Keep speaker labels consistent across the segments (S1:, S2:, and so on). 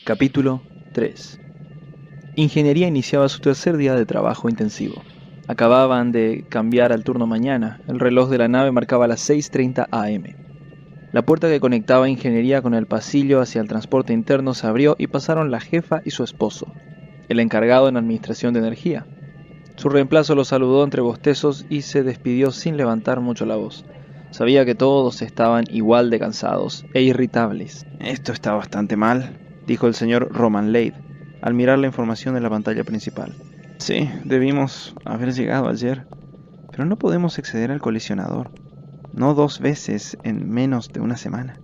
S1: Capítulo 3. Ingeniería iniciaba su tercer día de trabajo intensivo. Acababan de cambiar al turno mañana. El reloj de la nave marcaba las 6:30 am. La puerta que conectaba Ingeniería con el pasillo hacia el transporte interno se abrió y pasaron la jefa y su esposo, el encargado en administración de energía. Su reemplazo lo saludó entre bostezos y se despidió sin levantar mucho la voz. Sabía que todos estaban igual de cansados e irritables.
S2: Esto está bastante mal, dijo el señor Roman Leigh, al mirar la información en la pantalla principal. Sí, debimos haber llegado ayer, pero no podemos exceder al colisionador. No 2 veces en menos de una semana.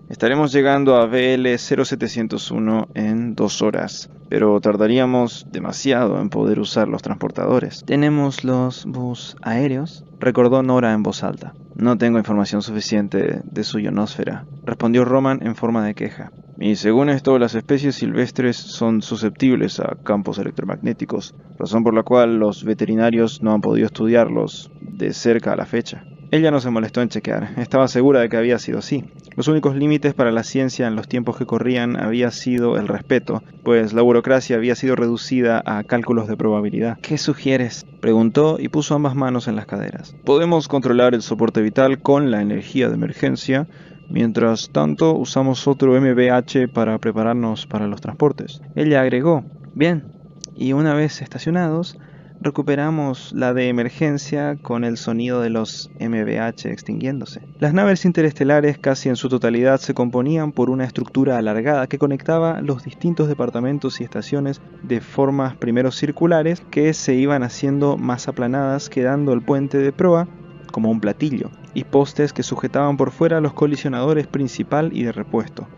S2: Estaremos llegando a BL 0701 en 2 horas, pero tardaríamos demasiado en poder usar los transportadores. ¿Tenemos los bus aéreos?, recordó Nora en voz alta. No tengo información suficiente de su ionosfera, respondió Roman en forma de queja. Y según esto, las especies silvestres son susceptibles a campos electromagnéticos, razón por la cual los veterinarios no han podido estudiarlos de cerca a la fecha. Ella no se molestó en chequear, estaba segura de que había sido así. Los únicos límites para la ciencia en los tiempos que corrían había sido el respeto, pues la burocracia había sido reducida a cálculos de probabilidad. ¿Qué sugieres?, preguntó y puso ambas manos en las caderas. Podemos controlar el soporte vital con la energía de emergencia. Mientras tanto, usamos otro MBH para prepararnos para los transportes. Ella agregó, bien, y una vez estacionados, recuperamos la de emergencia con el sonido de los MBH extinguiéndose. Las naves interestelares casi en su totalidad se componían por una estructura alargada que conectaba los distintos departamentos y estaciones de formas primero circulares que se iban haciendo más aplanadas, quedando el puente de proa como un platillo, y postes que sujetaban por fuera los colisionadores principal y de repuesto,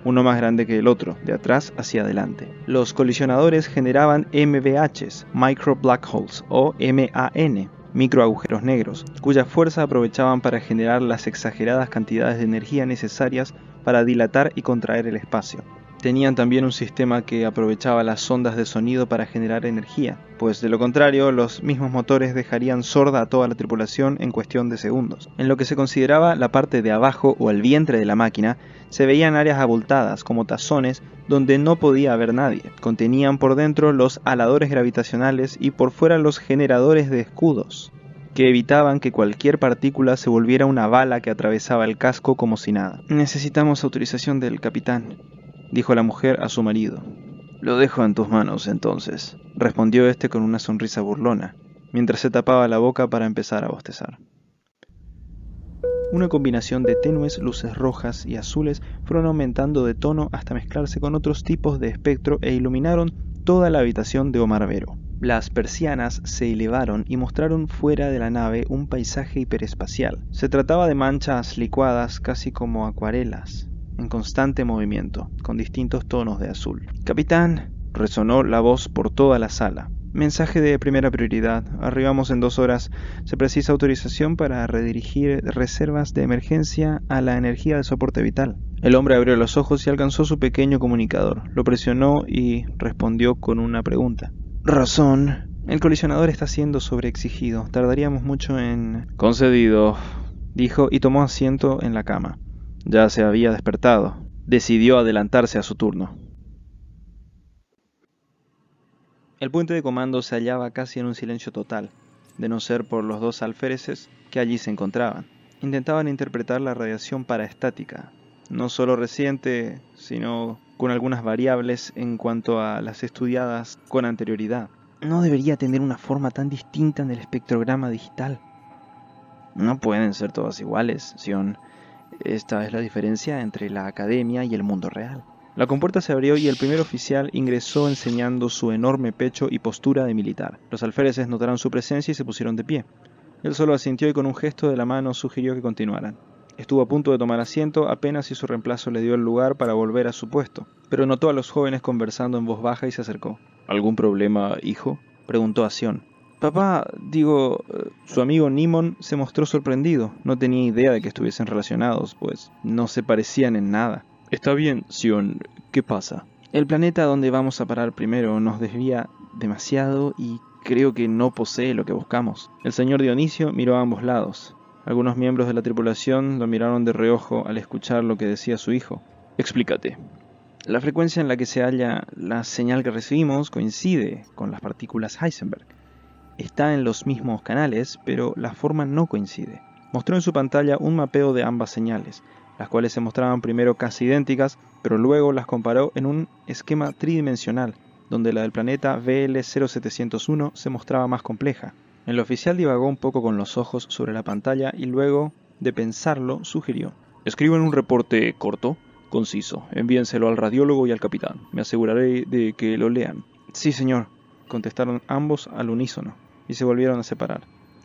S2: uno más grande que el otro, de atrás hacia adelante. Los colisionadores generaban MBHs, Micro Black Holes, o MAN, microagujeros negros, cuya fuerza aprovechaban para generar las exageradas cantidades de energía necesarias para dilatar y contraer el espacio. Tenían también un sistema que aprovechaba las ondas de sonido para generar energía, pues de lo contrario los mismos motores dejarían sorda a toda la tripulación en cuestión de segundos. En lo que se consideraba la parte de abajo o el vientre de la máquina, se veían áreas abultadas como tazones donde no podía haber nadie. Contenían por dentro los aladores gravitacionales y por fuera los generadores de escudos, que evitaban que cualquier partícula se volviera una bala que atravesaba el casco como si nada. Necesitamos autorización del capitán, dijo la mujer a su marido. Lo dejo en tus manos entonces, respondió este con una sonrisa burlona, mientras se tapaba la boca para empezar a bostezar. Una combinación de tenues luces rojas y azules fueron aumentando de tono hasta mezclarse con otros tipos de espectro e iluminaron toda la habitación de Omar Vero. Las persianas se elevaron y mostraron fuera de la nave un paisaje hiperespacial. Se trataba de manchas licuadas casi como acuarelas, en constante movimiento, con distintos tonos de azul. «Capitán», resonó la voz por toda la sala. «Mensaje de primera prioridad. Arribamos en 2 horas. Se precisa autorización para redirigir reservas de emergencia a la energía de soporte vital». El hombre abrió los ojos y alcanzó su pequeño comunicador. Lo presionó y respondió con una pregunta. «Razón. El colisionador está siendo sobreexigido. Tardaríamos mucho en...» «Concedido», dijo y tomó asiento en la cama. Ya se había despertado. Decidió adelantarse a su turno. El puente de comando se hallaba casi en un silencio total, de no ser por los 2 alféreces que allí se encontraban. Intentaban interpretar la radiación paraestática, no solo reciente, sino con algunas variables en cuanto a las estudiadas con anterioridad. No debería tener una forma tan distinta en el espectrograma digital. No pueden ser todas iguales, Sion. Esta es la diferencia entre la academia y el mundo real. La compuerta se abrió y el primer oficial ingresó enseñando su enorme pecho y postura de militar. Los alféreces notaron su presencia y se pusieron de pie. Él solo asintió y con un gesto de la mano sugirió que continuaran. Estuvo a punto de tomar asiento apenas si su reemplazo le dio el lugar para volver a su puesto, pero notó a los jóvenes conversando en voz baja y se acercó. «¿Algún problema, hijo?», preguntó a Sion. «Papá, su amigo Nimon se mostró sorprendido. No tenía idea de que estuviesen relacionados, pues no se parecían en nada». «Está bien, Sion. ¿Qué pasa?» «El planeta donde vamos a parar primero nos desvía demasiado y creo que no posee lo que buscamos». El señor Dionisio miró a ambos lados. Algunos miembros de la tripulación lo miraron de reojo al escuchar lo que decía su hijo. «Explícate». La frecuencia en la que se halla la señal que recibimos coincide con las partículas Heisenberg. Está en los mismos canales, pero la forma no coincide. Mostró en su pantalla un mapeo de ambas señales, las cuales se mostraban primero casi idénticas, pero luego las comparó en un esquema tridimensional, donde la del planeta VL0701 se mostraba más compleja. El oficial divagó un poco con los ojos sobre la pantalla y luego, de pensarlo, sugirió:
S1: escriban un reporte corto, conciso, envíenselo al radiólogo y al capitán. Me aseguraré de que lo lean.
S2: Sí, señor, contestaron ambos al unísono, y se volvieron a separar.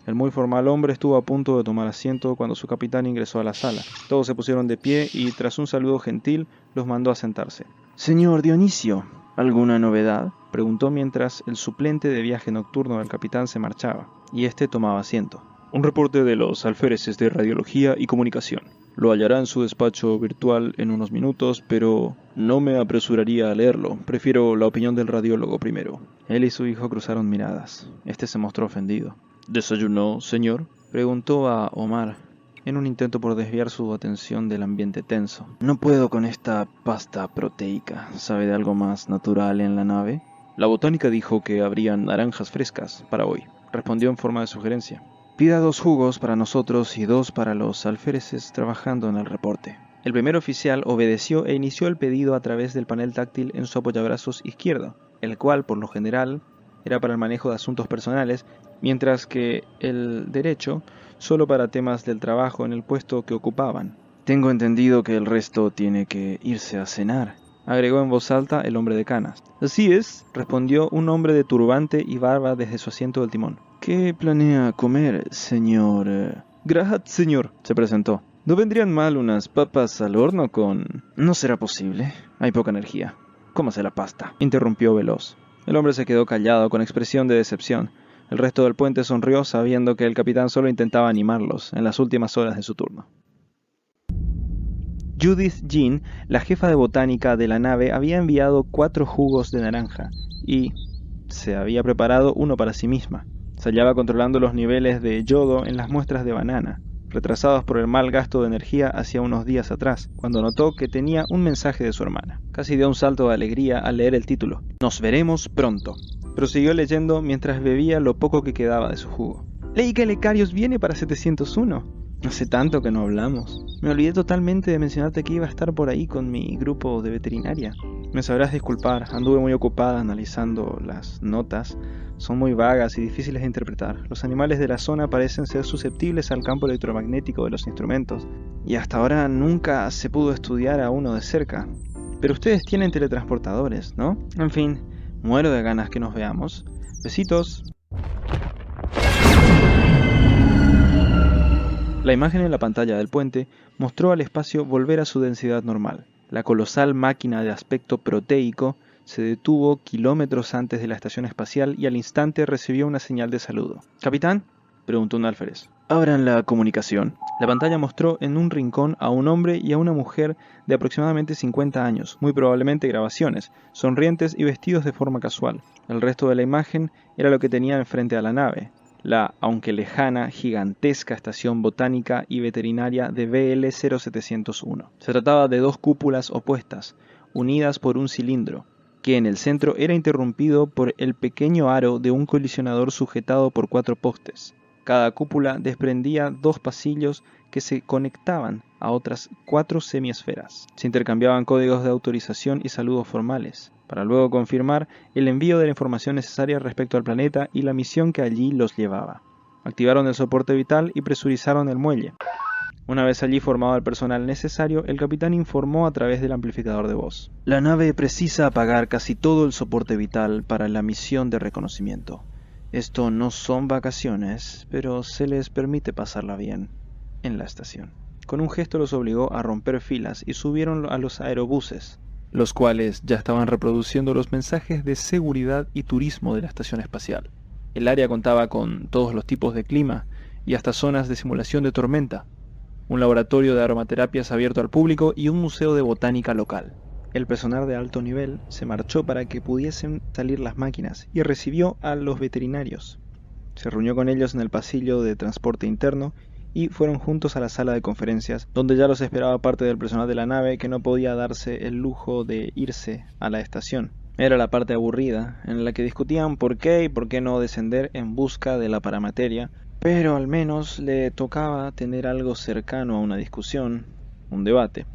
S2: El muy formal hombre estuvo a punto de tomar asiento cuando su capitán ingresó a la sala. Todos se pusieron de pie y, tras un saludo gentil, los mandó a sentarse. «Señor Dionisio, ¿alguna novedad?», preguntó mientras el suplente de viaje nocturno del capitán se marchaba, y éste tomaba asiento.
S1: Un reporte de los alféreces de radiología y comunicación. Lo hallará en su despacho virtual en unos minutos, pero no me apresuraría a leerlo. Prefiero la opinión del radiólogo primero.
S2: Él y su hijo cruzaron miradas. Este se mostró ofendido.
S1: ¿Desayunó, señor?,
S2: preguntó a Omar, en un intento por desviar su atención del ambiente tenso. «No puedo con esta pasta proteica. ¿Sabe de algo más natural en la nave?».
S1: La botánica dijo que habrían naranjas frescas para hoy.
S2: Respondió en forma de sugerencia. «Pida 2 jugos para nosotros y 2 para los alféreces trabajando en el reporte». El primer oficial obedeció e inició el pedido a través del panel táctil en su apoyabrazos izquierdo, el cual, por lo general, era para el manejo de asuntos personales, mientras que el derecho solo para temas del trabajo en el puesto que ocupaban. «Tengo entendido que el resto tiene que irse a cenar», agregó en voz alta el hombre de canas.
S1: «Así es»,
S2: respondió un hombre de turbante y barba desde su asiento del timón. «¿Qué planea comer, señor...?»
S1: «Gracias, señor»,
S2: se presentó. «¿No vendrían mal unas papas al horno con...?» «No será posible. Hay poca energía. Cómase la pasta», interrumpió veloz. El hombre se quedó callado con expresión de decepción. El resto del puente sonrió sabiendo que el capitán solo intentaba animarlos en las últimas horas de su turno. Judith Jean, la jefa de botánica de la nave, había enviado 4 jugos de naranja y se había preparado uno para sí misma. Se hallaba controlando los niveles de yodo en las muestras de banana, retrasados por el mal gasto de energía hacía unos días atrás, cuando notó que tenía un mensaje de su hermana. Casi dio un salto de alegría al leer el título. «Nos veremos pronto». Prosiguió leyendo mientras bebía lo poco que quedaba de su jugo. «Leí que Lecarios viene para 701. Hace tanto que no hablamos. Me olvidé totalmente de mencionarte que iba a estar por ahí con mi grupo de veterinaria. Me sabrás disculpar, anduve muy ocupada analizando las notas. Son muy vagas y difíciles de interpretar. Los animales de la zona parecen ser susceptibles al campo electromagnético de los instrumentos, y hasta ahora nunca se pudo estudiar a uno de cerca. Pero ustedes tienen teletransportadores, ¿no? En fin, muero de ganas que nos veamos. Besitos». La imagen en la pantalla del puente mostró al espacio volver a su densidad normal. La colosal máquina de aspecto proteico se detuvo kilómetros antes de la estación espacial y al instante recibió una señal de saludo. «¿Capitán?», preguntó un alférez. «Abran la comunicación». La pantalla mostró en un rincón a un hombre y a una mujer de aproximadamente 50 años, muy probablemente grabaciones, sonrientes y vestidos de forma casual. El resto de la imagen era lo que tenían frente a la nave. La, aunque lejana, gigantesca estación botánica y veterinaria de VL0701. Se trataba de 2 cúpulas opuestas, unidas por un cilindro, que en el centro era interrumpido por el pequeño aro de un colisionador sujetado por 4 postes. Cada cúpula desprendía 2 pasillos que se conectaban a otras 4 semiesferas. Se intercambiaban códigos de autorización y saludos formales, para luego confirmar el envío de la información necesaria respecto al planeta y la misión que allí los llevaba. Activaron el soporte vital y presurizaron el muelle. Una vez allí formado el personal necesario, el capitán informó a través del amplificador de voz. «La nave precisa apagar casi todo el soporte vital para la misión de reconocimiento. Esto no son vacaciones, pero se les permite pasarla bien en la estación». Con un gesto los obligó a romper filas y subieron a los aerobuses, los cuales ya estaban reproduciendo los mensajes de seguridad y turismo de la estación espacial. El área contaba con todos los tipos de clima y hasta zonas de simulación de tormenta, un laboratorio de aromaterapias abierto al público y un museo de botánica local. El personal de alto nivel se marchó para que pudiesen salir las máquinas y recibió a los veterinarios. Se reunió con ellos en el pasillo de transporte interno y fueron juntos a la sala de conferencias, donde ya los esperaba parte del personal de la nave que no podía darse el lujo de irse a la estación. Era la parte aburrida, en la que discutían por qué y por qué no descender en busca de la paramateria, pero al menos le tocaba tener algo cercano a una discusión, un debate,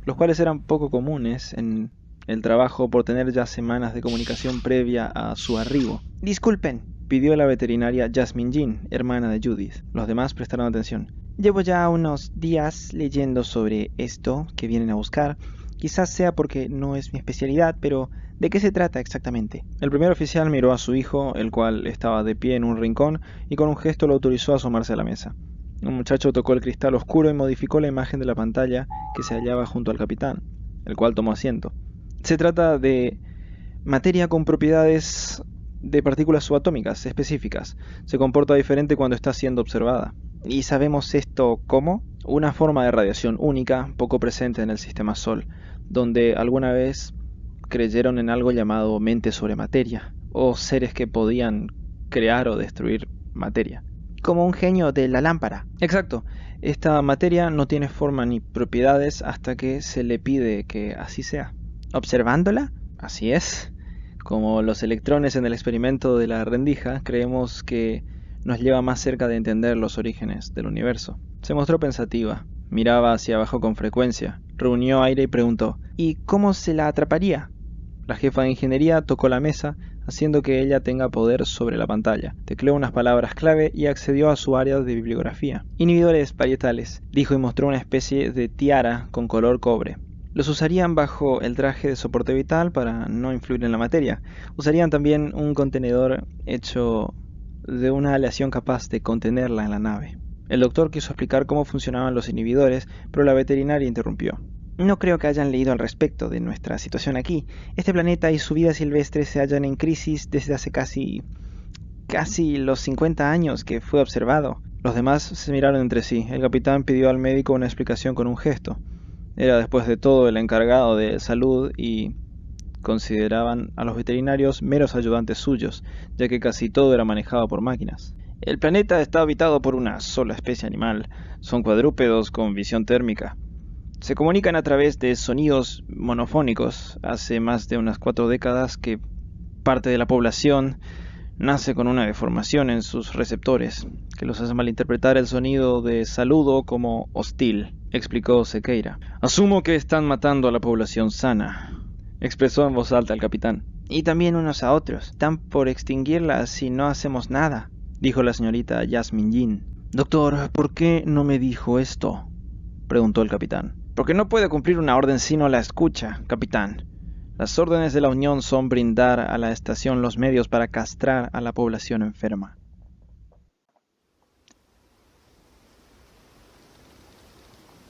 S2: los cuales eran poco comunes en el trabajo por tener ya semanas de comunicación previa a su arribo.
S3: Disculpen,
S2: Pidió la veterinaria Jasmine Jean, hermana de Judith. Los demás prestaron atención.
S3: llevo ya unos días leyendo sobre esto que vienen a buscar. Quizás sea porque no es mi especialidad, pero ¿de qué se trata exactamente?
S2: El primer oficial miró a su hijo, el cual estaba de pie en un rincón, y con un gesto lo autorizó a asomarse a la mesa. Un muchacho tocó el cristal oscuro y modificó la imagen de la pantalla que se hallaba junto al capitán, el cual tomó asiento. Se trata de materia con propiedades de partículas subatómicas específicas. Se comporta diferente cuando está siendo observada.
S3: ¿Y sabemos esto cómo?
S2: Una forma de radiación única, poco presente en el sistema Sol, donde alguna vez creyeron en algo llamado mente sobre materia, o seres que podían crear o destruir materia.
S3: Como un genio de la lámpara.
S2: Exacto. Esta materia no tiene forma ni propiedades hasta que se le pide que así sea.
S3: ¿Observándola?
S2: Así es. Como los electrones en el experimento de la rendija, creemos que nos lleva más cerca de entender los orígenes del universo. Se mostró pensativa, miraba hacia abajo con frecuencia, reunió aire y preguntó:
S3: ¿Y cómo se la atraparía?
S2: La jefa de ingeniería tocó la mesa, haciendo que ella tenga poder sobre la pantalla. Tecleó unas palabras clave y accedió a su área de bibliografía.
S3: Inhibidores parietales,
S2: dijo y mostró una especie de tiara con color cobre. Los usarían bajo el traje de soporte vital para no influir en la materia. Usarían también un contenedor hecho de una aleación capaz de contenerla en la nave. El doctor quiso explicar cómo funcionaban los inhibidores, pero la veterinaria interrumpió.
S3: No creo que hayan leído al respecto de nuestra situación aquí. Este planeta y su vida silvestre se hallan en crisis desde hace casi los 50 años que fue observado.
S2: Los demás se miraron entre sí. El capitán pidió al médico una explicación con un gesto. Era después de todo el encargado de salud y consideraban a los veterinarios meros ayudantes suyos, ya que casi todo era manejado por máquinas. El planeta está habitado por una sola especie animal. Son cuadrúpedos con visión térmica. Se comunican a través de sonidos monofónicos. Hace más de unas 4 décadas que parte de la población nace con una deformación en sus receptores, que los hace malinterpretar el sonido de saludo como hostil, explicó Sequeira. Asumo que están matando a la población sana, expresó en voz alta el capitán.
S3: Y también unos a otros. Están por extinguirla si no hacemos nada,
S2: dijo la señorita Jasmine Jean. Doctor, ¿por qué no me dijo esto?, preguntó el capitán. Porque no puede cumplir una orden si no la escucha, capitán. Las órdenes de la Unión son brindar a la estación los medios para castrar a la población enferma.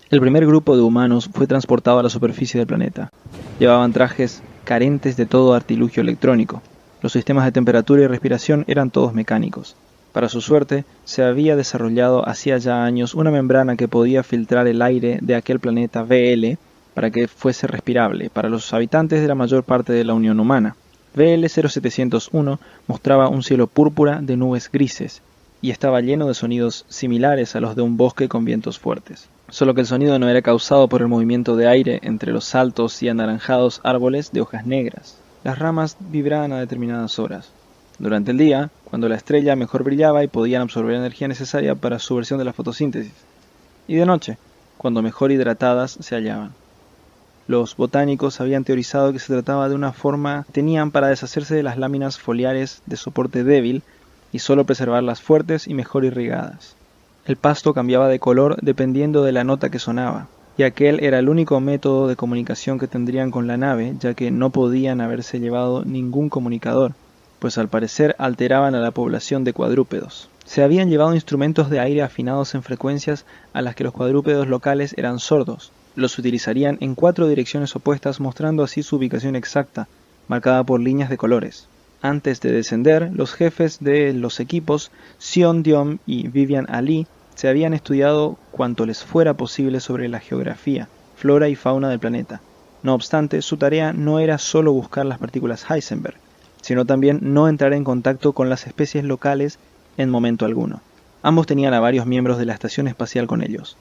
S2: El primer grupo de humanos fue transportado a la superficie del planeta. Llevaban trajes carentes de todo artilugio electrónico. Los sistemas de temperatura y respiración eran todos mecánicos. Para su suerte, se había desarrollado hacía ya años una membrana que podía filtrar el aire de aquel planeta VL para que fuese respirable para los habitantes de la mayor parte de la Unión Humana. VL 0701 mostraba un cielo púrpura de nubes grises y estaba lleno de sonidos similares a los de un bosque con vientos fuertes. Solo que el sonido no era causado por el movimiento de aire entre los altos y anaranjados árboles de hojas negras. Las ramas vibraban a determinadas horas. Durante el día, cuando la estrella mejor brillaba y podían absorber energía necesaria para su versión de la fotosíntesis. Y de noche, cuando mejor hidratadas se hallaban. Los botánicos habían teorizado que se trataba de una forma que tenían para deshacerse de las láminas foliares de soporte débil y solo preservarlas fuertes y mejor irrigadas. El pasto cambiaba de color dependiendo de la nota que sonaba, y aquel era el único método de comunicación que tendrían con la nave, ya que no podían haberse llevado ningún comunicador, pues al parecer alteraban a la población de cuadrúpedos. Se habían llevado instrumentos de aire afinados en frecuencias a las que los cuadrúpedos locales eran sordos. Los utilizarían en 4 direcciones opuestas, mostrando así su ubicación exacta, marcada por líneas de colores. Antes de descender, los jefes de los equipos, Sion Diom y Vivian Ali, se habían estudiado cuanto les fuera posible sobre la geografía, flora y fauna del planeta. No obstante, su tarea no era solo buscar las partículas Heisenberg, sino también no entrar en contacto con las especies locales en momento alguno.
S3: Ambos tenían a varios miembros de la estación espacial con ellos.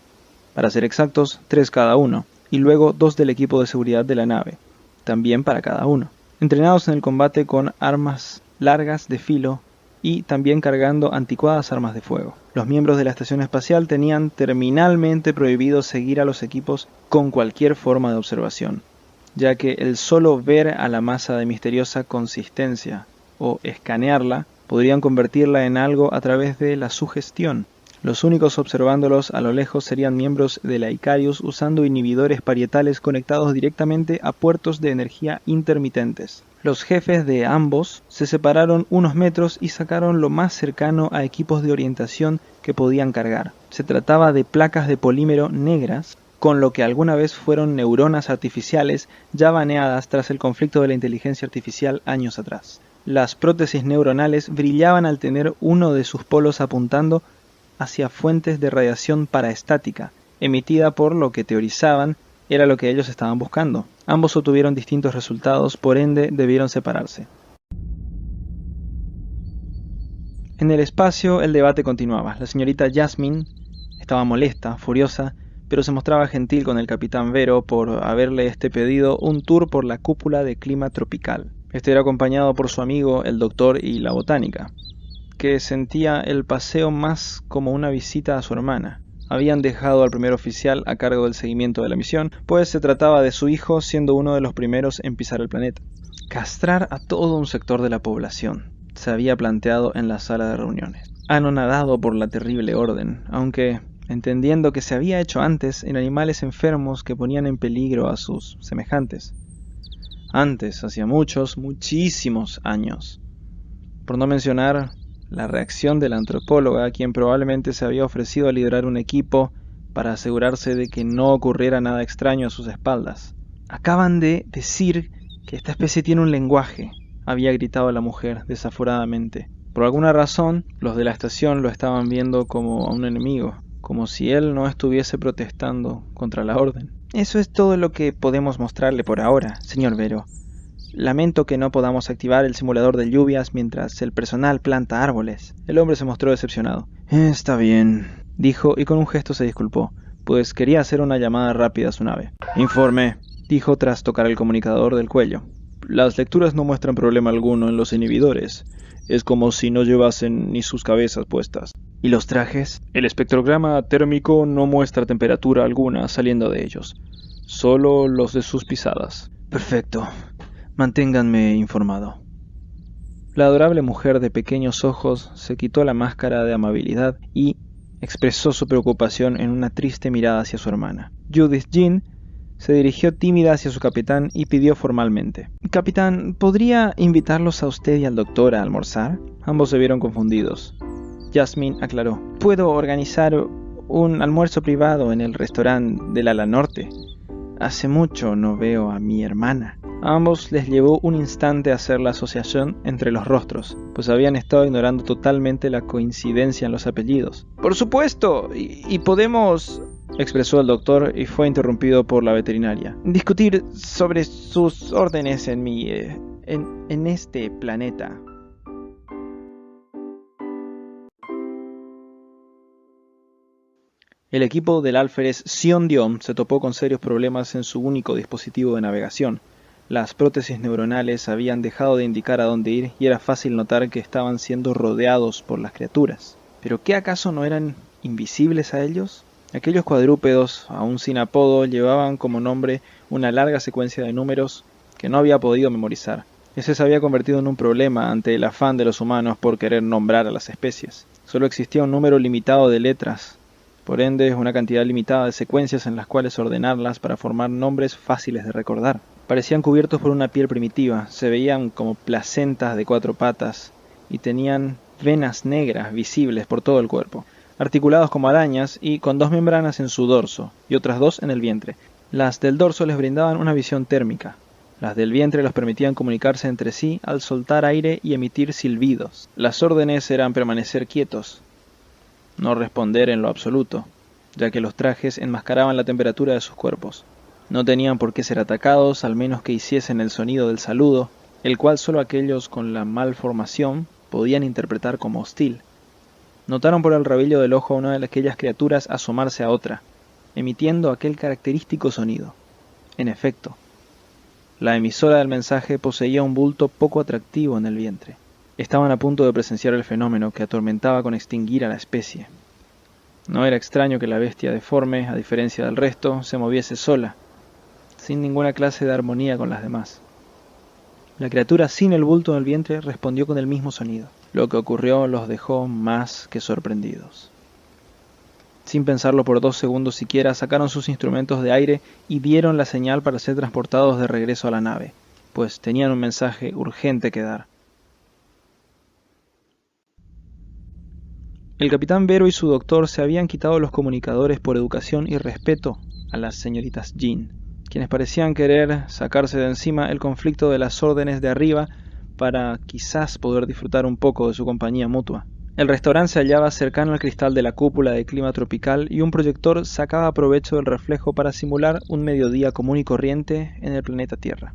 S3: Para ser exactos, 3 cada uno, y luego 2 del equipo de seguridad de la nave, también para cada uno, entrenados en el combate con armas largas de filo y también cargando anticuadas armas de fuego. Los miembros de la estación espacial tenían terminalmente prohibido seguir a los equipos con cualquier forma de observación, ya que el solo ver a la masa de misteriosa consistencia o escanearla podrían convertirla en algo a través de la sugestión. Los únicos observándolos a lo lejos serían miembros de la Icarius usando inhibidores parietales conectados directamente a puertos de energía intermitentes. Los jefes de ambos se separaron unos metros y sacaron lo más cercano a equipos de orientación que podían cargar. Se trataba de placas de polímero negras, con lo que alguna vez fueron neuronas artificiales ya baneadas tras el conflicto de la inteligencia artificial años atrás. Las prótesis neuronales brillaban al tener uno de sus polos apuntando hacia fuentes de radiación paraestática, emitida por lo que teorizaban era lo que ellos estaban buscando. Ambos obtuvieron distintos resultados, por ende debieron separarse. En el espacio el debate continuaba. La señorita Jasmine estaba molesta, furiosa, pero se mostraba gentil con el capitán Vero por haberle pedido un tour por la cúpula de clima tropical. Era acompañado por su amigo, el doctor y la botánica, que sentía el paseo más como una visita a su hermana. Habían dejado al primer oficial a cargo del seguimiento de la misión, pues se trataba de su hijo siendo uno de los primeros en pisar el planeta. Castrar a todo un sector de la población se había planteado en la sala de reuniones, anonadado por la terrible orden, aunque entendiendo que se había hecho antes en animales enfermos que ponían en peligro a sus semejantes. Antes, hacía muchísimos años. Por no mencionar la reacción de la antropóloga, quien probablemente se había ofrecido a liderar un equipo para asegurarse de que no ocurriera nada extraño a sus espaldas. «Acaban de decir que esta especie tiene un lenguaje», había gritado la mujer desaforadamente. Por alguna razón, los de la estación lo estaban viendo como a un enemigo, como si él no estuviese protestando contra la orden. «Eso es todo lo que podemos mostrarle por ahora, señor Vero. Lamento que no podamos activar el simulador de lluvias mientras el personal planta árboles». El hombre se mostró decepcionado. «Está bien», dijo y con un gesto se disculpó, pues quería hacer una llamada rápida a su nave. «Informe», dijo tras tocar el comunicador del cuello. «Las lecturas no muestran problema alguno en los inhibidores. Es como si no llevasen ni sus cabezas puestas». «¿Y los trajes?» «El espectrograma térmico no muestra temperatura alguna saliendo de ellos, solo los de sus pisadas». «Perfecto. Manténganme informado». La adorable mujer de pequeños ojos se quitó la máscara de amabilidad y expresó su preocupación en una triste mirada hacia su hermana. Judith Jean se dirigió tímida hacia su capitán y pidió formalmente: «Capitán, ¿podría invitarlos a usted y al doctor a almorzar?» Ambos se vieron confundidos. Jasmine aclaró: «Puedo organizar un almuerzo privado en el restaurante del ala norte. Hace mucho no veo a mi hermana». A ambos les llevó un instante hacer la asociación entre los rostros, pues habían estado ignorando totalmente la coincidencia en los apellidos. «Por supuesto, y podemos», expresó el doctor y fue interrumpido por la veterinaria, «discutir sobre sus órdenes en este planeta». El equipo del alférez Sion-Dion se topó con serios problemas en su único dispositivo de navegación. Las prótesis neuronales habían dejado de indicar a dónde ir y era fácil notar que estaban siendo rodeados por las criaturas. ¿Pero qué acaso no eran invisibles a ellos? Aquellos cuadrúpedos, aún sin apodo, llevaban como nombre una larga secuencia de números que no había podido memorizar. Ese se había convertido en un problema ante el afán de los humanos por querer nombrar a las especies. Solo existía un número limitado de letras, por ende una cantidad limitada de secuencias en las cuales ordenarlas para formar nombres fáciles de recordar. Parecían cubiertos por una piel primitiva, se veían como placentas de 4 patas y tenían venas negras visibles por todo el cuerpo, articulados como arañas y con 2 membranas en su dorso y otras 2 en el vientre. Las del dorso les brindaban una visión térmica. Las del vientre los permitían comunicarse entre sí al soltar aire y emitir silbidos. Las órdenes eran permanecer quietos, no responder en lo absoluto, ya que los trajes enmascaraban la temperatura de sus cuerpos. No tenían por qué ser atacados, al menos que hiciesen el sonido del saludo, el cual solo aquellos con la malformación podían interpretar como hostil. Notaron por el rabillo del ojo a una de aquellas criaturas asomarse a otra, emitiendo aquel característico sonido. En efecto, la emisora del mensaje poseía un bulto poco atractivo en el vientre. Estaban a punto de presenciar el fenómeno que atormentaba con extinguir a la especie. No era extraño que la bestia deforme, a diferencia del resto, se moviese sola, sin ninguna clase de armonía con las demás. La criatura sin el bulto en el vientre respondió con el mismo sonido. Lo que ocurrió los dejó más que sorprendidos. Sin pensarlo por 2 segundos siquiera, sacaron sus instrumentos de aire y dieron la señal para ser transportados de regreso a la nave, pues tenían un mensaje urgente que dar. El capitán Vero y su doctor se habían quitado los comunicadores por educación y respeto a las señoritas Jean, quienes parecían querer sacarse de encima el conflicto de las órdenes de arriba para quizás poder disfrutar un poco de su compañía mutua. El restaurante se hallaba cercano al cristal de la cúpula de clima tropical y un proyector sacaba provecho del reflejo para simular un mediodía común y corriente en el planeta Tierra.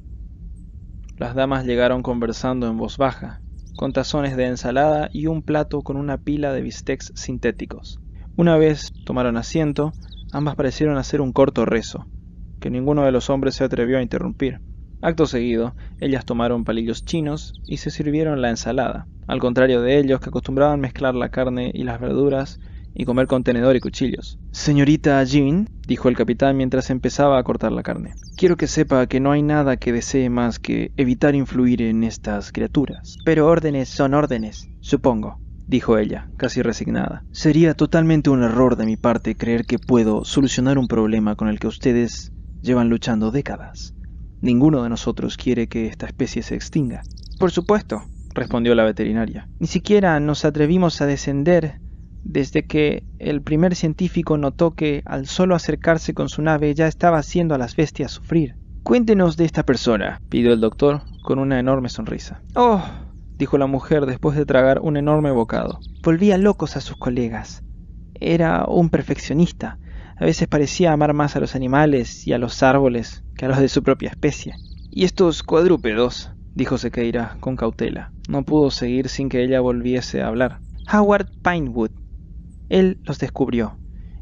S3: Las damas llegaron conversando en voz baja, con tazones de ensalada y un plato con una pila de bistecs sintéticos. Una vez tomaron asiento, ambas parecieron hacer un corto rezo, que ninguno de los hombres se atrevió a interrumpir. Acto seguido, ellas tomaron palillos chinos y se sirvieron la ensalada, al contrario de ellos que acostumbraban mezclar la carne y las verduras y comer con tenedor y cuchillos. «Señorita Jean», dijo el capitán mientras empezaba a cortar la carne, «quiero que sepa que no hay nada que desee más que evitar influir en estas criaturas». «Pero órdenes son órdenes, supongo», dijo ella, casi resignada. «Sería totalmente un error de mi parte creer que puedo solucionar un problema con el que ustedes llevan luchando décadas. Ninguno de nosotros quiere que esta especie se extinga». «Por supuesto», respondió la veterinaria. «Ni siquiera nos atrevimos a descender desde que el primer científico notó que, al solo acercarse con su nave, ya estaba haciendo a las bestias sufrir». «Cuéntenos de esta persona», pidió el doctor con una enorme sonrisa. «Oh», dijo la mujer después de tragar un enorme bocado. «Volvía locos a sus colegas. Era un perfeccionista. A veces parecía amar más a los animales y a los árboles que a los de su propia especie». «¿Y estos cuadrúpedos?», dijo Sequeira con cautela. No pudo seguir sin que ella volviese a hablar. «Howard Pinewood. Él los descubrió.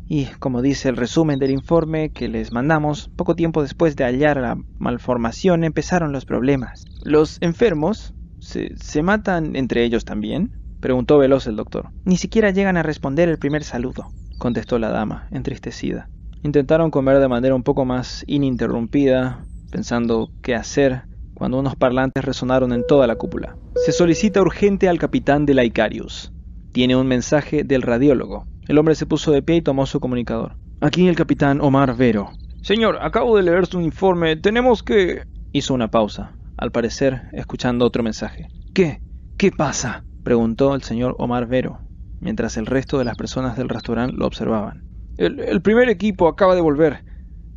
S3: Y, como dice el resumen del informe que les mandamos, poco tiempo después de hallar la malformación empezaron los problemas». «¿Los enfermos se matan entre ellos también?», preguntó veloz el doctor. «Ni siquiera llegan a responder el primer saludo», contestó la dama, entristecida. Intentaron comer de manera un poco más ininterrumpida, pensando qué hacer, cuando unos parlantes resonaron en toda la cúpula. «Se solicita urgente al capitán de la Icarius. Tiene un mensaje del radiólogo». El hombre se puso de pie y tomó su comunicador. «Aquí el capitán Omar Vero». «Señor, acabo de leer su informe. Tenemos que...» Hizo una pausa, al parecer escuchando otro mensaje. «¿Qué? ¿Qué pasa?», preguntó el señor Omar Vero, mientras el resto de las personas del restaurante lo observaban. El primer equipo acaba de volver.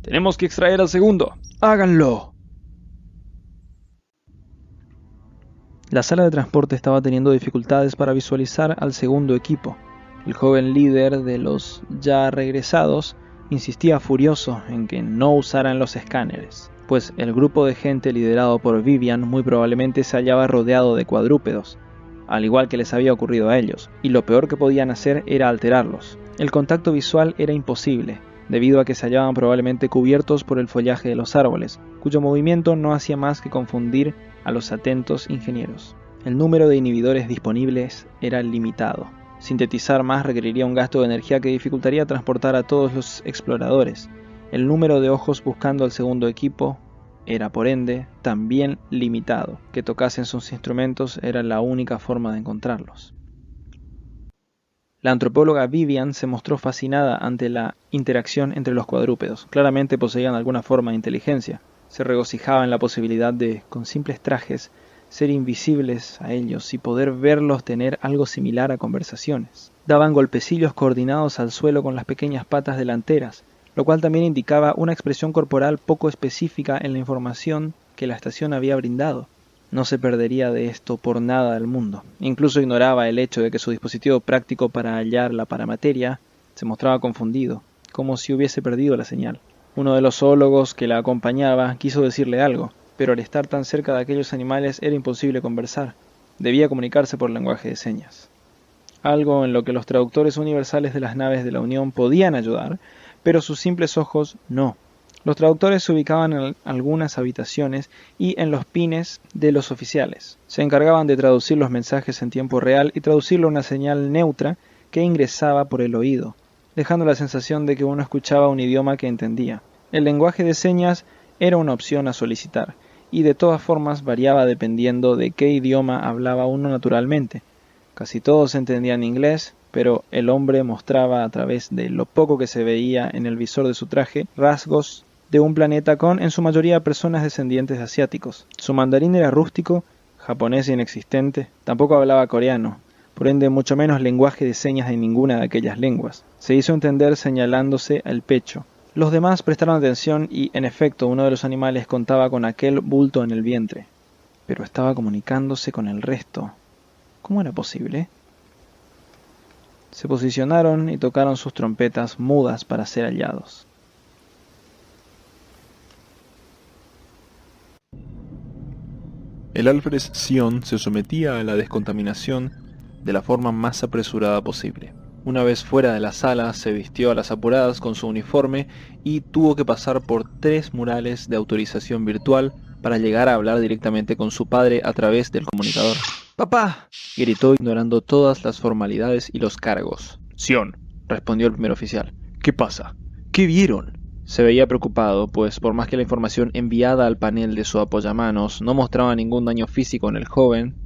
S3: Tenemos que extraer al segundo». «Háganlo». La sala de transporte estaba teniendo dificultades para visualizar al segundo equipo. El joven líder de los ya regresados insistía furioso en que no usaran los escáneres, pues el grupo de gente liderado por Vivian muy probablemente se hallaba rodeado de cuadrúpedos, al igual que les había ocurrido a ellos, y lo peor que podían hacer era alterarlos. El contacto visual era imposible, debido a que se hallaban probablemente cubiertos por el follaje de los árboles, cuyo movimiento no hacía más que confundir a los atentos ingenieros. El número de inhibidores disponibles era limitado. Sintetizar más requeriría un gasto de energía que dificultaría transportar a todos los exploradores. El número de ojos buscando al segundo equipo era, por ende, también limitado. Que tocasen sus instrumentos era la única forma de encontrarlos. La antropóloga Vivian se mostró fascinada ante la interacción entre los cuadrúpedos. Claramente poseían alguna forma de inteligencia. Se regocijaba en la posibilidad de, con simples trajes, ser invisibles a ellos y poder verlos tener algo similar a conversaciones. Daban golpecillos coordinados al suelo con las pequeñas patas delanteras, lo cual también indicaba una expresión corporal poco específica en la información que la estación había brindado. No se perdería de esto por nada del mundo. Incluso ignoraba el hecho de que su dispositivo práctico para hallar la paramateria se mostraba confundido, como si hubiese perdido la señal. Uno de los zoólogos que la acompañaba quiso decirle algo, pero al estar tan cerca de aquellos animales era imposible conversar. Debía comunicarse por lenguaje de señas. algo en lo que los traductores universales de las naves de la Unión podían ayudar, pero sus simples ojos no. Los traductores se ubicaban en algunas habitaciones y en los pines de los oficiales. Se encargaban de traducir los mensajes en tiempo real y traducirlo a una señal neutra que ingresaba por el oído, dejando la sensación de que uno escuchaba un idioma que entendía. El lenguaje de señas era una opción a solicitar, y de todas formas variaba dependiendo de qué idioma hablaba uno naturalmente. Casi todos entendían inglés, pero el hombre mostraba a través de lo poco que se veía en el visor de su traje rasgos de un planeta con, en su mayoría, personas descendientes de asiáticos. Su mandarín era rústico, japonés inexistente, tampoco hablaba coreano, por ende mucho menos lenguaje de señas de ninguna de aquellas lenguas. Se hizo entender señalándose el pecho. Los demás prestaron atención y, en efecto, uno de los animales contaba con aquel bulto en el vientre. Pero estaba comunicándose con el resto. ¿Cómo era posible? Se posicionaron y tocaron sus trompetas mudas para ser hallados.
S4: El alférez Sion se sometía a la descontaminación de la forma más apresurada posible. Una vez fuera de la sala, se vistió a las apuradas con su uniforme y tuvo que pasar por 3 murales de autorización virtual para llegar a hablar directamente con su padre a través del comunicador.
S1: ¡Papá!,
S4: Gritó ignorando todas las formalidades y los cargos.
S1: «Sion»,
S4: respondió el primer oficial.
S1: ¿qué pasa? ¿Qué vieron?
S4: Se veía preocupado, pues por más que la información enviada al panel de su apoyamanos no mostraba ningún daño físico en el joven,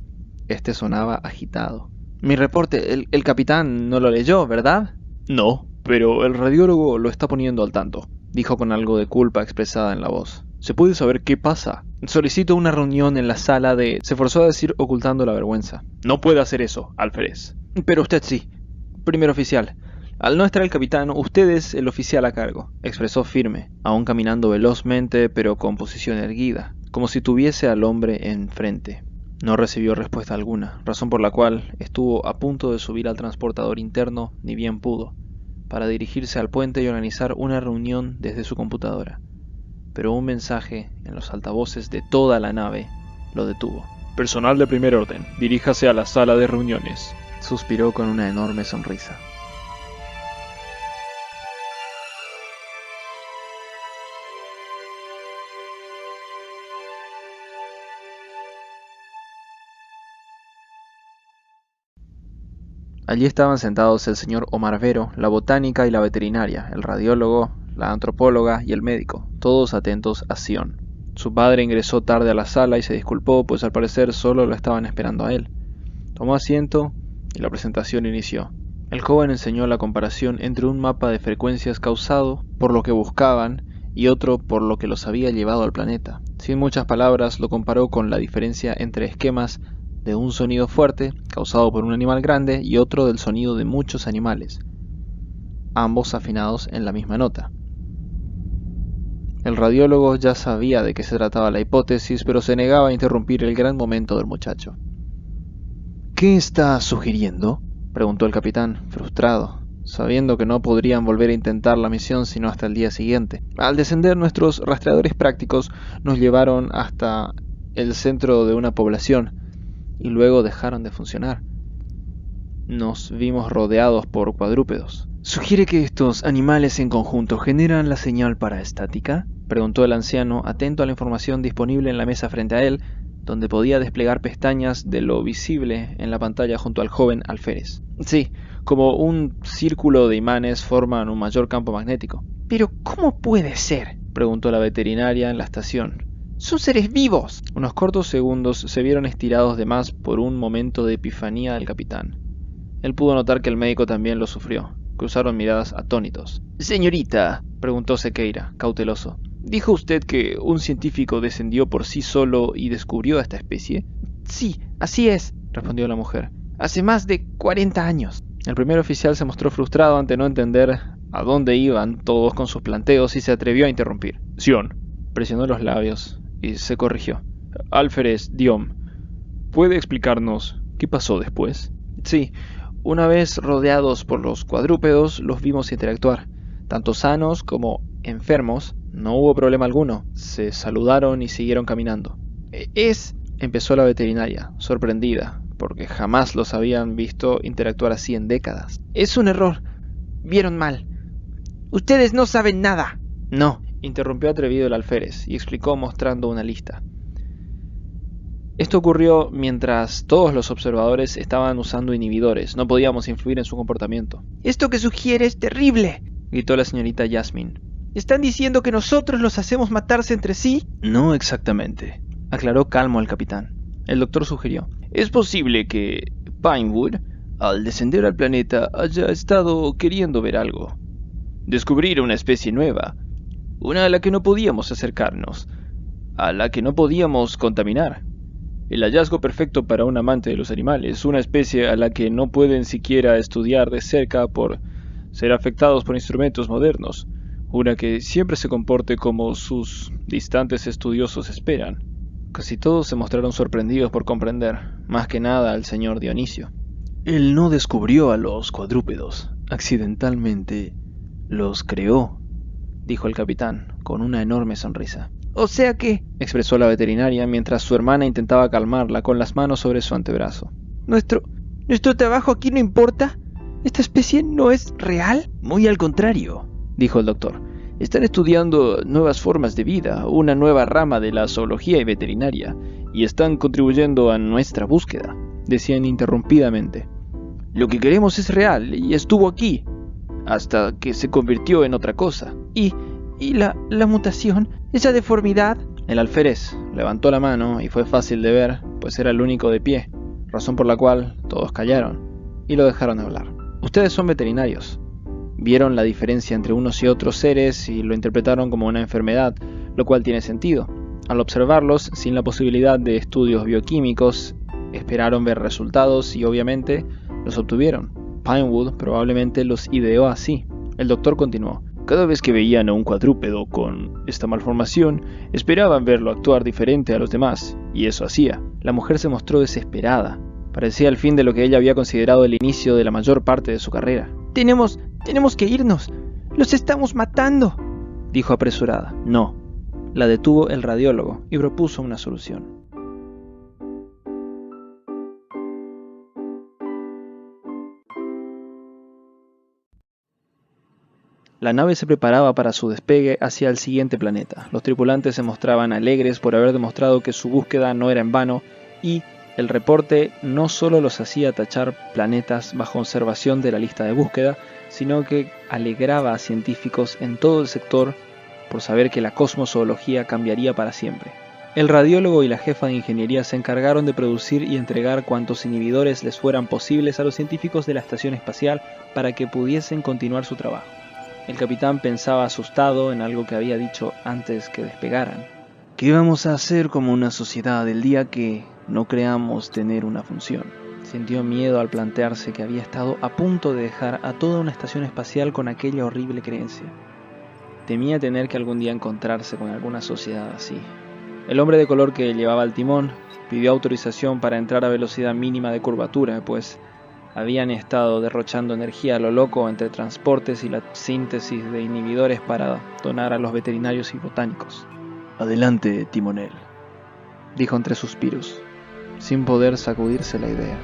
S4: este sonaba agitado.
S1: Mi reporte, el capitán no lo leyó, ¿verdad?
S4: No, pero el radiólogo lo está poniendo al tanto, dijo con algo de culpa expresada en la voz. ¿Se puede saber qué pasa?
S1: Solicito una reunión en la sala de... Se forzó a decir ocultando la vergüenza.
S4: No puede hacer eso, alférez.
S1: Pero usted sí. Primer oficial. Al no estar el capitán, usted es el oficial a cargo, expresó firme, aún caminando velozmente pero con posición erguida, como si tuviese al hombre enfrente. No recibió respuesta alguna, razón por la cual estuvo a punto de subir al transportador interno, ni bien pudo, para dirigirse al puente y organizar una reunión desde su computadora. Pero un mensaje en los altavoces de toda la nave lo detuvo.
S4: Personal de primer orden, diríjase a la sala de reuniones.
S1: Suspiró con una enorme sonrisa. Allí estaban sentados el señor Omar Vero, la botánica y la veterinaria, el radiólogo, la antropóloga y el médico, todos atentos a Sion. Su padre ingresó tarde a la sala y se disculpó, pues al parecer solo lo estaban esperando a él. Tomó asiento y la presentación inició. El joven enseñó la comparación entre un mapa de frecuencias causado por lo que buscaban y otro por lo que los había llevado al planeta. Sin muchas palabras, lo comparó con la diferencia entre esquemas de un sonido fuerte, causado por un animal grande, y otro del sonido de muchos animales, ambos afinados en la misma nota. El radiólogo ya sabía de qué se trataba la hipótesis, pero se negaba a interrumpir el gran momento del muchacho.
S4: ¿Qué está sugiriendo?,
S1: preguntó el capitán, frustrado, sabiendo que no podrían volver a intentar la misión sino hasta el día siguiente. Al descender, nuestros rastreadores prácticos nos llevaron hasta el centro de una población, y luego dejaron de funcionar. Nos vimos rodeados por cuadrúpedos.
S4: ¿Sugiere que estos animales en conjunto generan la señal paraestática?,
S1: preguntó el anciano, atento a la información disponible en la mesa frente a él, donde podía desplegar pestañas de lo visible en la pantalla junto al joven alférez. Sí, como un círculo de imanes forman un mayor campo magnético.
S5: ¿Pero cómo puede ser?,
S1: preguntó la veterinaria en la estación.
S5: ¡Son seres vivos!
S1: Unos cortos segundos se vieron estirados de más por un momento de epifanía del capitán. Él pudo notar que el médico también lo sufrió. Cruzaron miradas atónitos.
S5: Señorita,
S1: preguntó Sequeira, cauteloso. ¿Dijo usted que un científico descendió por sí solo y descubrió a esta especie?
S5: Sí, así es,
S1: respondió la mujer.
S5: Hace más de 40 años.
S1: El primer oficial se mostró frustrado ante no entender a dónde iban todos con sus planteos y se atrevió a interrumpir.
S4: Sion,
S1: presionó los labios y se corrigió.
S4: Alférez Diom, ¿puede explicarnos qué pasó después?
S1: Sí, una vez rodeados por los cuadrúpedos, los vimos interactuar. Tanto sanos como enfermos, no hubo problema alguno. Se saludaron y siguieron caminando.
S5: Es...
S1: empezó la veterinaria, sorprendida, porque jamás los habían visto interactuar así en décadas.
S5: Es un error. Vieron mal. Ustedes no saben nada.
S1: No, interrumpió atrevido el alférez y explicó mostrando una lista. Esto ocurrió mientras todos los observadores estaban usando inhibidores. No podíamos influir en su comportamiento.
S5: Esto que sugiere es terrible,
S1: gritó la señorita Jasmine.
S5: ¿Están diciendo que nosotros los hacemos matarse entre sí?
S1: No exactamente, aclaró calmo el capitán. El doctor sugirió. Es posible que Pinewood, al descender al planeta, haya estado queriendo ver algo. Descubrir una especie nueva. Una a la que no podíamos acercarnos. A la que no podíamos contaminar. El hallazgo perfecto para un amante de los animales. Una especie a la que no pueden siquiera estudiar de cerca por ser afectados por instrumentos modernos. Una que siempre se comporte como sus distantes estudiosos esperan. Casi todos se mostraron sorprendidos por comprender, más que nada al señor Dionisio. Él no descubrió a los cuadrúpedos. Accidentalmente los creó, dijo el capitán, con una enorme sonrisa.
S5: O sea que,
S1: expresó la veterinaria mientras su hermana intentaba calmarla con las manos sobre su antebrazo.
S5: ¿Nuestro trabajo aquí no importa? ¿Esta especie no es real?
S1: Muy al contrario, dijo el doctor. Están estudiando nuevas formas de vida, una nueva rama de la zoología y veterinaria, y están contribuyendo a nuestra búsqueda, decían interrumpidamente. Lo que queremos es real, y estuvo aquí, hasta que se convirtió en otra cosa.
S5: ¿Y la mutación? ¿Esa deformidad?
S1: El alférez levantó la mano y fue fácil de ver, pues era el único de pie, razón por la cual todos callaron y lo dejaron hablar. Ustedes son veterinarios. Vieron la diferencia entre unos y otros seres y lo interpretaron como una enfermedad, lo cual tiene sentido. Al observarlos, sin la posibilidad de estudios bioquímicos, esperaron ver resultados y obviamente los obtuvieron. Pinewood probablemente los ideó así. El doctor continuó. Cada vez que veían a un cuadrúpedo con esta malformación, esperaban verlo actuar diferente a los demás, y eso hacía. La mujer se mostró desesperada. Parecía el fin de lo que ella había considerado el inicio de la mayor parte de su carrera.
S5: Tenemos que irnos. Los estamos matando,
S1: dijo apresurada. No. La detuvo el radiólogo y propuso una solución. La nave se preparaba para su despegue hacia el siguiente planeta. Los tripulantes se mostraban alegres por haber demostrado que su búsqueda no era en vano y el reporte no solo los hacía tachar planetas bajo observación de la lista de búsqueda, sino que alegraba a científicos en todo el sector por saber que la cosmozoología cambiaría para siempre. El radiólogo y la jefa de ingeniería se encargaron de producir y entregar cuantos inhibidores les fueran posibles a los científicos de la estación espacial para que pudiesen continuar su trabajo. El capitán pensaba asustado en algo que había dicho antes que despegaran. ¿Qué vamos a hacer como una sociedad el día que no creamos tener una función? Sintió miedo al plantearse que había estado a punto de dejar a toda una estación espacial con aquella horrible creencia. Temía tener que algún día encontrarse con alguna sociedad así. El hombre de color que llevaba el timón pidió autorización para entrar a velocidad mínima de curvatura, pues habían estado derrochando energía a lo loco entre transportes y la síntesis de inhibidores para donar a los veterinarios y botánicos. Adelante, timonel, dijo entre suspiros, sin poder sacudirse la idea.